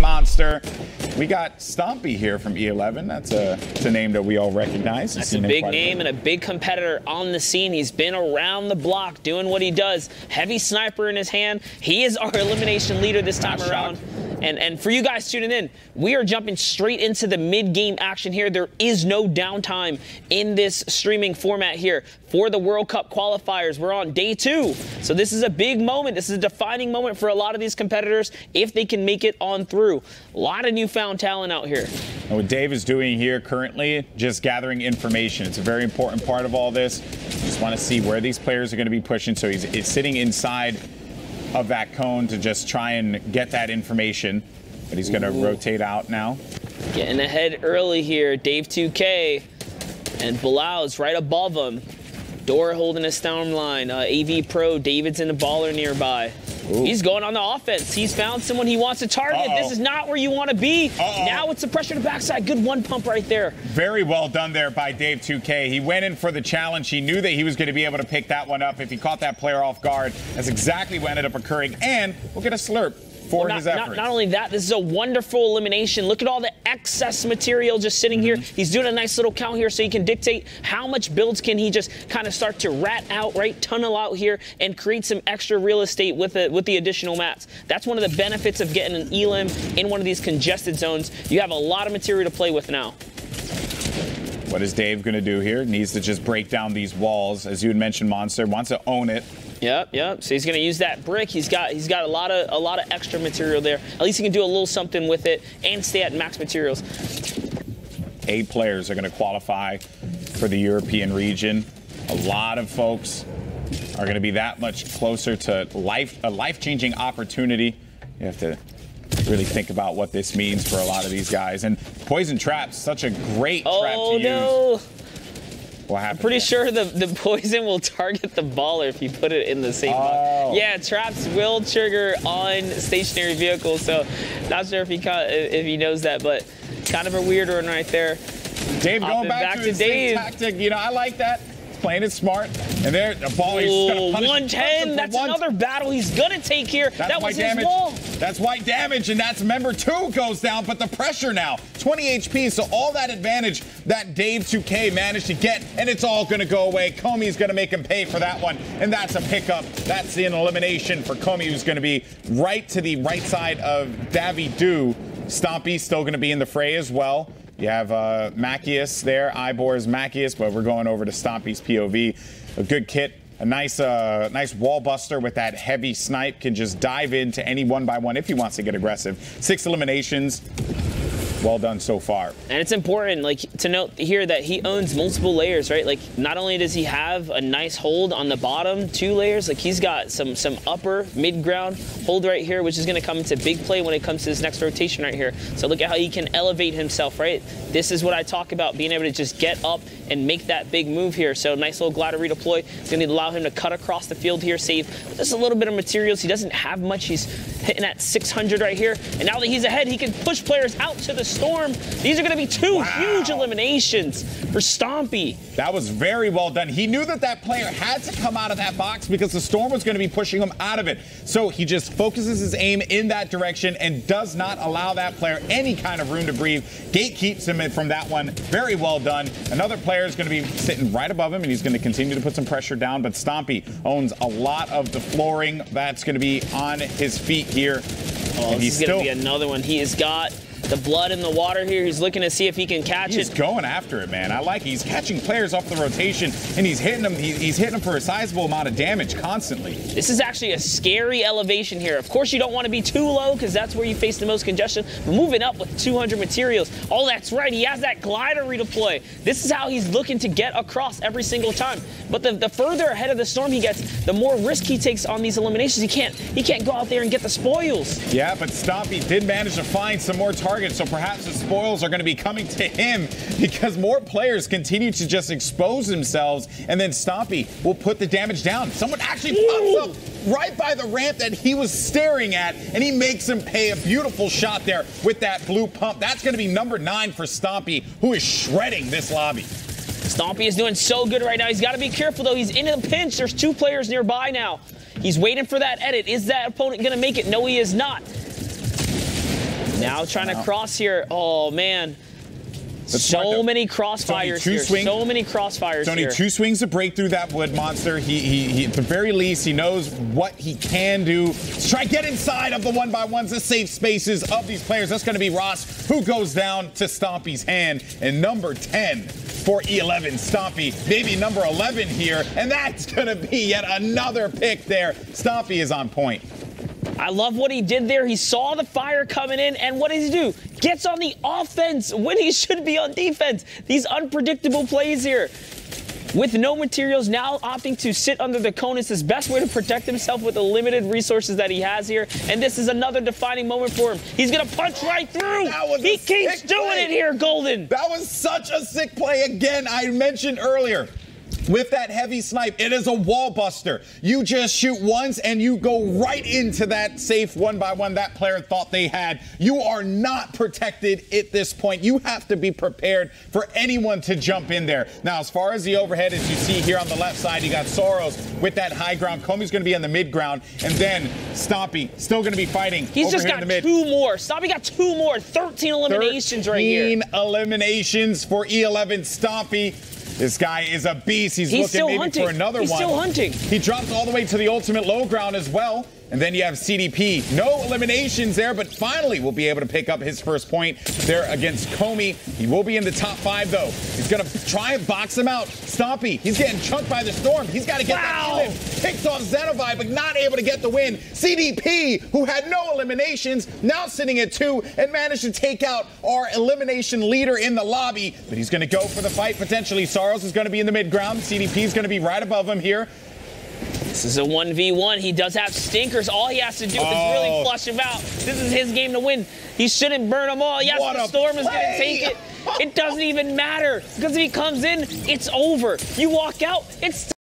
Monster. We got Stompy here from E11. That's a name that we all recognize. That's a big name and a big competitor on the scene. He's been around the block doing what he does. Heavy sniper in his hand. He is our elimination leader this time around. And for you guys tuning in, we are jumping straight into the mid-game action here. There is no downtime in this streaming format here for the World Cup qualifiers. We're on day 2. So this is a big moment. This is a defining moment for a lot of these competitors if they can make it on through. A lot of newfound talent out here. And what Dave is doing here currently, just gathering information. It's a very important part of all this. Just want to see where these players are going to be pushing. So he's sitting inside of that cone to just try and get that information. But he's going to rotate out now. Getting ahead early here, Dave 2K. And Bilal's right above him. Dora holding a storm line. AV Pro, David's in the baller nearby. Ooh. He's going on the offense. He's found someone he wants to target. This is not where you want to be. Now it's the pressure to backside. Good one pump right there. Very well done there by Dave 2K. He went in for the challenge. He knew that he was going to be able to pick that one up if he caught that player off guard. That's exactly what ended up occurring. And we'll get a slurp for his efforts. Not only that, this is a wonderful elimination. Look at all the excess material just sitting here. He's doing a nice little count here so he can dictate how much builds can he just kind of start to rat out, right? Tunnel out here and create some extra real estate with the additional mats. That's one of the benefits of getting an elim in one of these congested zones. You have a lot of material to play with now. What is Dave going to do here? Needs to just break down these walls. As you had mentioned, Monster wants to own it. Yep. So he's going to use that brick. He's got a lot of extra material there. At least he can do a little something with it and stay at max materials. 8 players are going to qualify for the European region. A lot of folks are going to be that much closer to a life-changing opportunity. You have to really think about what this means for a lot of these guys. And poison traps, such a great trap to use. What happened? I'm pretty sure the poison will target the baller if you put it in the same box. Yeah, traps will trigger on stationary vehicles, so not sure if he knows that, but kind of a weird one right there. Dave going back to his same tactic. You know, I like that. Playing it smart. And there, the ball, he's going to punish 110. That's another battle he's going to take here. That was his wall. That's white damage, and that's member 2 goes down, but the pressure now, 20 HP, so all that advantage that Dave 2K managed to get, and it's all going to go away. Comey's going to make him pay for that one, and that's a pickup. That's an elimination for Comey, who's going to be right to the right side of Davidu. Stompy still going to be in the fray as well. You have Macchius there, Ibor's Macchius, but we're going over to Stompy's POV. A good kit, a nice wall buster with that heavy snipe, can just dive into any 1-by-1 if he wants to get aggressive. 6 eliminations. Well done so far. And it's important, like, to note here that he owns multiple layers, right? Like, not only does he have a nice hold on the bottom 2 layers, like he's got some upper mid-ground hold right here, which is going to come into big play when it comes to this next rotation right here. So look at how he can elevate himself, right? This is what I talk about, being able to just get up and make that big move here. So nice little glider redeploy. It's going to allow him to cut across the field here, save just a little bit of materials. He doesn't have much. He's hitting at 600 right here. And now that he's ahead, he can push players out to the storm. These are going to be 2 huge eliminations for Stompy. That was very well done. He knew that that player had to come out of that box because the storm was going to be pushing him out of it. So he just focuses his aim in that direction and does not allow that player any kind of room to breathe. Gate keeps him from that one. Very well done. Another player is going to be sitting right above him, and he's going to continue to put some pressure down. But Stompy owns a lot of the flooring. That's going to be on his feet here. And this is going to be another one. He has got the blood in the water here. He's looking to see if he can catch it. He's going after it, man. I like it. He's catching players off the rotation, and he's hitting them. He's hitting them for a sizable amount of damage constantly. This is actually a scary elevation here. Of course, you don't want to be too low because that's where you face the most congestion. But moving up with 200 materials. Oh, that's right. He has that glider redeploy. This is how he's looking to get across every single time. But the further ahead of the storm he gets, the more risk he takes on these eliminations. He can't go out there and get the spoils. Yeah, but Stompy did manage to find some more targets. So perhaps the spoils are going to be coming to him because more players continue to just expose themselves, and then Stompy will put the damage down. Someone actually pops up right by the ramp that he was staring at, and he makes him pay. A beautiful shot there with that blue pump. That's going to be number 9 for Stompy, who is shredding this lobby. Stompy is doing so good right now. He's got to be careful, though. He's in a pinch. There's 2 players nearby now. He's waiting for that edit. Is that opponent going to make it? No, he is not. Now trying to cross here. Oh, man. So many crossfires here. So many crossfires here. Only 2 swings to break through that wood monster. He at the very least, he knows what he can do. Let's try get inside of the 1x1s, the safe spaces of these players. That's going to be Ross, who goes down to Stompy's hand. And number 10 for E11 Stompy. Maybe number 11 here. And that's going to be yet another pick there. Stompy is on point. I love what he did there. He saw the fire coming in, and what does he do? Gets on the offense when he should be on defense. These unpredictable plays here. With no materials, now opting to sit under the cone is his best way to protect himself with the limited resources that he has here. And this is another defining moment for him. He's going to punch right through. He keeps doing it here, Golden. That was such a sick play. Again, I mentioned earlier, with that heavy snipe, it is a wall buster. You just shoot once and you go right into that safe 1x1 that player thought they had. You are not protected at this point. You have to be prepared for anyone to jump in there. Now, as far as the overhead, as you see here on the left side, you got Soros with that high ground. Comey's going to be on the mid ground. And then Stompy still going to be fighting. He's just got 2 more. Stompy got 2 more. 13 eliminations right here. 13 eliminations for E11 Stompy. This guy is a beast. He's looking still maybe hunting. for another one. He's still hunting. He drops all the way to the ultimate low ground as well. And then you have CDP. No eliminations there, but finally will be able to pick up his first point there against Comey. He will be in the top 5, though. He's going to try and box him out. Stompy, he's getting chunked by the Storm. He's got to get that in. Picks off Xenovi, but not able to get the win. CDP, who had no eliminations, now sitting at 2 and managed to take out our elimination leader in the lobby. But he's going to go for the fight, potentially. Saros is going to be in the mid ground. CDP is going to be right above him here. This is a 1v1. He does have stinkers. All he has to do is really flush him out. This is his game to win. He shouldn't burn them all. Yes, the Storm is going to take it. It doesn't even matter because if he comes in, it's over. You walk out, it's